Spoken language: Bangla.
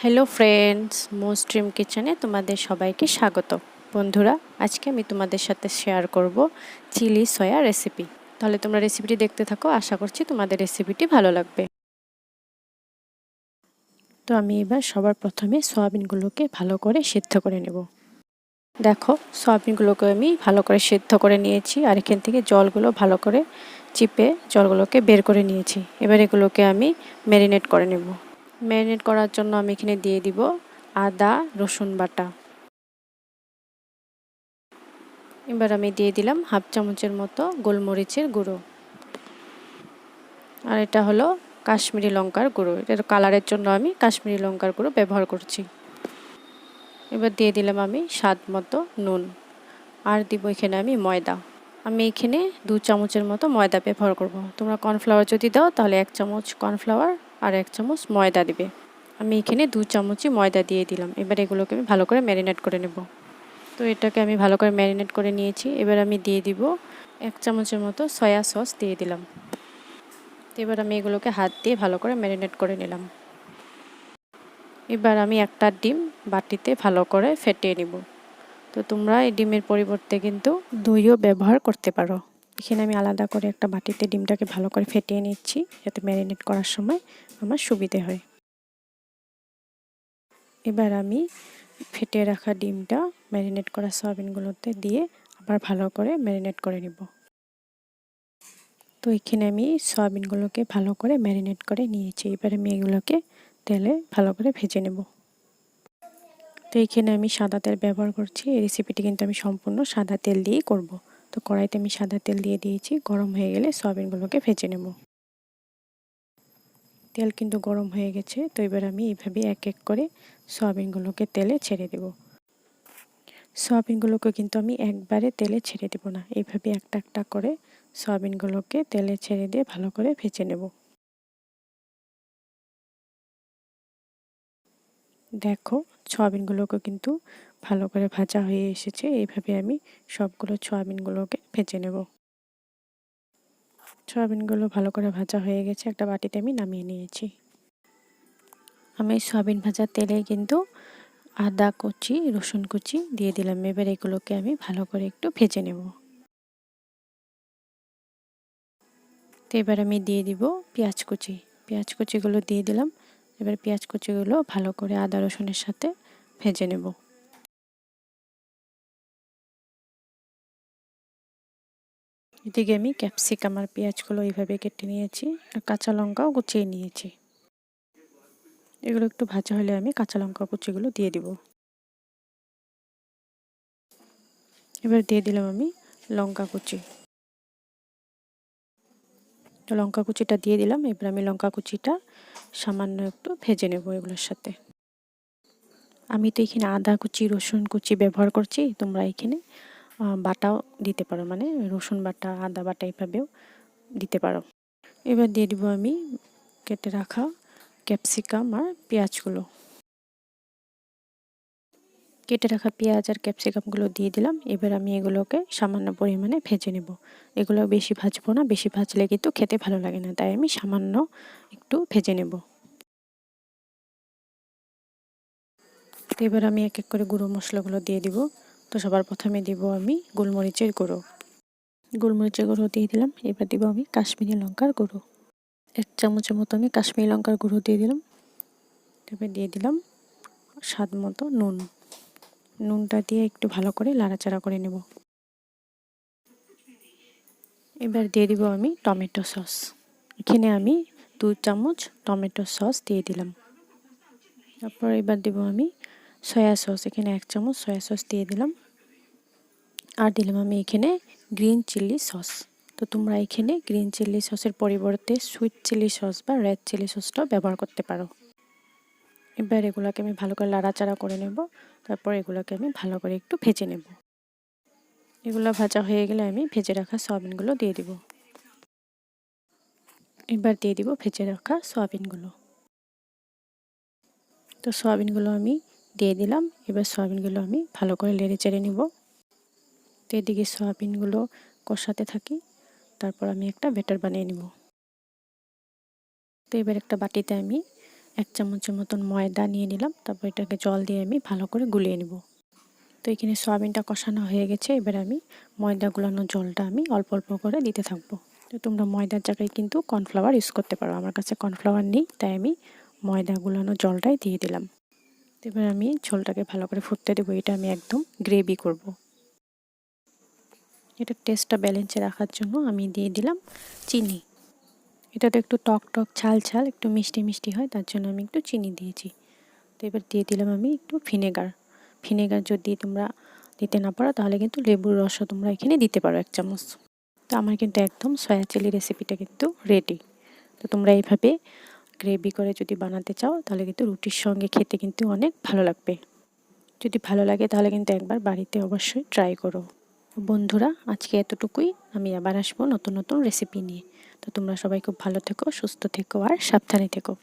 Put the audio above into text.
হ্যালো ফ্রেন্ডস, মোস্ট ড্রিম কিচেনে তোমাদের সবাইকে স্বাগত। বন্ধুরা, আজকে আমি তোমাদের সাথে শেয়ার করব চিলি সয়া রেসিপি। তাহলে তোমরা রেসিপিটি দেখতে থাকো, আশা করছি তোমাদের রেসিপিটি ভালো লাগবে। তো আমি এবার সবার প্রথমে সয়াবিনগুলোকে ভালো করে সিদ্ধ করে নেব। দেখো, সয়াবিনগুলোকে আমি ভালো করে সিদ্ধ করে নিয়েছি, আর এখান থেকে জলগুলো ভালো করে চিপে জলগুলোকে বের করে নিয়েছি। এবার এগুলোকে আমি ম্যারিনেট করে নেব। ম্যারিনেট করার জন্য আমি এখানে দিয়ে দিব আদা রসুন বাটা। এবার আমি দিয়ে দিলাম হাফ চামচের মতো গোলমরিচের গুঁড়ো, আর এটা হলো কাশ্মীরি লঙ্কার গুঁড়ো। এটার কালারের জন্য আমি কাশ্মীরি লঙ্কার গুঁড়ো ব্যবহার করছি। এবার দিয়ে দিলাম আমি স্বাদ মতো নুন, আর দিব এখানে আমি ময়দা। আমি এখানে 2 চামচের মতো ময়দা ব্যবহার করব। তোমরা কর্নফ্লাওয়ার যদি দাও তাহলে 1 চামচ কর্নফ্লাওয়ার আর 1 চামচ ময়দা দিবে। আমি এখানে 2 চামচই ময়দা দিয়ে দিলাম। এবার এগুলোকে আমি ভালো করে ম্যারিনেট করে নেব। তো এটাকে আমি ভালো করে ম্যারিনেট করে নিয়েছি। এবার আমি দিয়ে দিব 1 চামচের মতো সয়া সস দিয়ে দিলাম। তো এবার আমি এগুলোকে হাত দিয়ে ভালো করে ম্যারিনেট করে নিলাম। এবার আমি একটা ডিম বাটিতে ভালো করে ফেটিয়ে নিব। তো তোমরা এই ডিমের পরিবর্তে কিন্তু দইও ব্যবহার করতে পারো। এখানে আমি আলাদা করে একটা বাটিতে ডিমটাকে ভালো করে ফেটিয়ে নিচ্ছি, যাতে ম্যারিনেট করার সময় আমার সুবিধে হয়। এবার আমি ফেটিয়ে রাখা ডিমটা ম্যারিনেট করা সয়াবিনগুলোতে দিয়ে আবার ভালো করে ম্যারিনেট করে নিব। তো এখানে আমি সয়াবিনগুলোকে ভালো করে ম্যারিনেট করে নিয়েছি। এবার আমি এগুলোকে তেলে ভালো করে ভেজে নেব। তো এখানে আমি সাদা তেল ব্যবহার করছি। এই রেসিপিটি কিন্তু আমি সম্পূর্ণ সাদা তেল দিয়েই করব। তো কড়াইতে আমি সাদা তেল দিয়ে দিয়েছি, গরম হয়ে গেলে সয়াবিনগুলোকে ভেজে নেব। তেল কিন্তু গরম হয়ে গেছে। তো এবার আমি এইভাবে এক এক করে সয়াবিনগুলোকে তেলে ছেড়ে দেব। সয়াবিনগুলোকে কিন্তু আমি একবারে তেলে ছেড়ে দেব না, এইভাবে একটা একটা করে সয়াবিনগুলোকে তেলে ছেড়ে দিয়ে ভালো করে ভেজে নেব। দেখো, সয়াবিনগুলোকে কিন্তু ভালো করে ভাজা হয়ে এসেছে। এইভাবে আমি সবগুলো সয়াবিনগুলোকে ভেজে নেব। সয়াবিনগুলো ভালো করে ভাজা হয়ে গেছে, একটা বাটিতে আমি নামিয়ে নিয়েছি। আমি সয়াবিন ভাজার তেলে কিন্তু আদা কুচি রসুন কুচি দিয়ে দিলাম। এবার এগুলোকে আমি ভালো করে একটু ভেজে নেব। তো এবার আমি দিয়ে দিব পেঁয়াজ কুচি। পেঁয়াজ কুচিগুলো দিয়ে দিলাম। এবার পেঁয়াজ কুচিগুলো ভালো করে আদা রসুনের সাথে ভেজে নেব। এদিকে আমি ক্যাপসিকাম আর পেঁয়াজগুলো এইভাবে কেটে নিয়েছি, আর কাঁচা লঙ্কাও কুচিয়ে নিয়েছি। এগুলো একটু ভাজা হলে আমি কাঁচা লঙ্কা কুচিগুলো দিয়ে দিব। এবার দিয়ে দিলাম আমি লঙ্কা কুচি। তো লঙ্কা কুচিটা দিয়ে দিলাম। এবার আমি লঙ্কা কুচিটা সামান্য একটু ভেজে নেব এগুলোর সাথে। আমি তো এখানে আদা কুচি রসুন কুচি ব্যবহার করছি, তোমরা এখানে বাটাও দিতে পারো, মানে রসুন বাটা আদা বাটা এভাবেও দিতে পারো। এবার দিয়ে দিব আমি কেটে রাখা ক্যাপসিকাম আর পেঁয়াজগুলো। কেটে রাখা পেঁয়াজ আর ক্যাপসিকামগুলো দিয়ে দিলাম। এবার আমি এগুলোকে সামান্য পরিমাণে ভেজে নেব। এগুলো বেশি ভাজবো না, বেশি ভাজলে কিন্তু খেতে ভালো লাগে না, তাই আমি সামান্য একটু ভেজে নেব। তো এবার আমি এক এক করে গুঁড়ো মশলাগুলো দিয়ে দিব। তো সবার প্রথমে দিব আমি গোলমরিচের গুঁড়ো। গোলমরিচের গুঁড়ো দিয়ে দিলাম। এবার দিব আমি কাশ্মীরি লঙ্কার গুঁড়ো, 1 চামচের মতো আমি কাশ্মীরি লঙ্কার গুঁড়ো দিয়ে দিলাম। এবার দিয়ে দিলাম স্বাদ মতো নুন। নুনটা দিয়ে একটু ভালো করে নাড়াচাড়া করে নেব। এবার দিয়ে দিব আমি টমেটো সস। এখানে আমি 2 চামচ টমেটো সস দিয়ে দিলাম। তারপর এবার দেব আমি সয়া সস। এখানে 1 চামচ সয়া সস দিয়ে দিলাম। আর দিলাম আমি এখানে গ্রিন চিলি সস। তো তোমরা এখানে গ্রিন চিলি সসের পরিবর্তে সুইট চিলি সস বা রেড চিলি সসটাও ব্যবহার করতে পারো। এবার এগুলোকে আমি ভালো করে নাড়াচাড়া করে নেব। তারপর এগুলোকে আমি ভালো করে একটু ভেজে নেব। এগুলো ভাজা হয়ে গেলে আমি ভেজে রাখা সয়াবিনগুলো দিয়ে দিব। এবার দিয়ে দিব ভেজে রাখা সয়াবিনগুলো। তো সয়াবিনগুলো আমি দিয়ে দিলাম। এবার সয়াবিনগুলো আমি ভালো করে নেড়ে চেড়ে নেব। তো এদিকে সয়াবিনগুলো কষাতে থাকি, তারপর আমি একটা ব্যাটার বানিয়ে নেব। তো এবার একটা বাটিতে আমি 1 চামচের মতন ময়দা নিয়ে নিলাম। তারপর এটাকে জল দিয়ে আমি ভালো করে গুলিয়ে নেব। তো এখানে সয়াবিনটা কষানো হয়ে গেছে। এবার আমি ময়দা গুলানো জলটা আমি অল্প অল্প করে দিতে থাকবো। তো তোমরা ময়দার জায়গায় কিন্তু কর্নফ্লাওয়ার ইউজ করতে পারো। আমার কাছে কর্নফ্লাওয়ার নেই, তাই আমি ময়দা গুলানো জলটাই দিয়ে দিলাম। এবার আমি ঝোলটাকে ভালো করে ফুটতে দেবো। এটা আমি একদম গ্রেভি করব। এটা টেস্টটা ব্যালেন্সে রাখার জন্য আমি দিয়ে দিলাম চিনি। এটা তো একটু টক টক ঝাল ঝাল একটু মিষ্টি মিষ্টি হয়, তার জন্য আমি একটু চিনি দিয়েছি। তো এবার দিয়ে দিলাম আমি একটু ভিনেগার যদি তোমরা দিতে না পারো তাহলে কিন্তু লেবুর রসও তোমরা এখানে দিতে পারো 1 চামচ। তো আমার কিন্তু একদম সয়া চিলি রেসিপিটা কিন্তু রেডি। তো তোমরা এইভাবে গ্রেভি করে যদি বানাতে চাও তাহলে কিন্তু রুটির সঙ্গে খেতে কিন্তু অনেক ভালো লাগবে। যদি ভালো লাগে তাহলে কিন্তু একবার বাড়িতে অবশ্যই ট্রাই করো। বন্ধুরা, আজকে এতটুকুই। আমি আবার আসবো নতুন নতুন রেসিপি নিয়ে। তো তোমরা সবাই খুব ভালো থেকো, সুস্থ থেকো আর সাবধানে থেকো।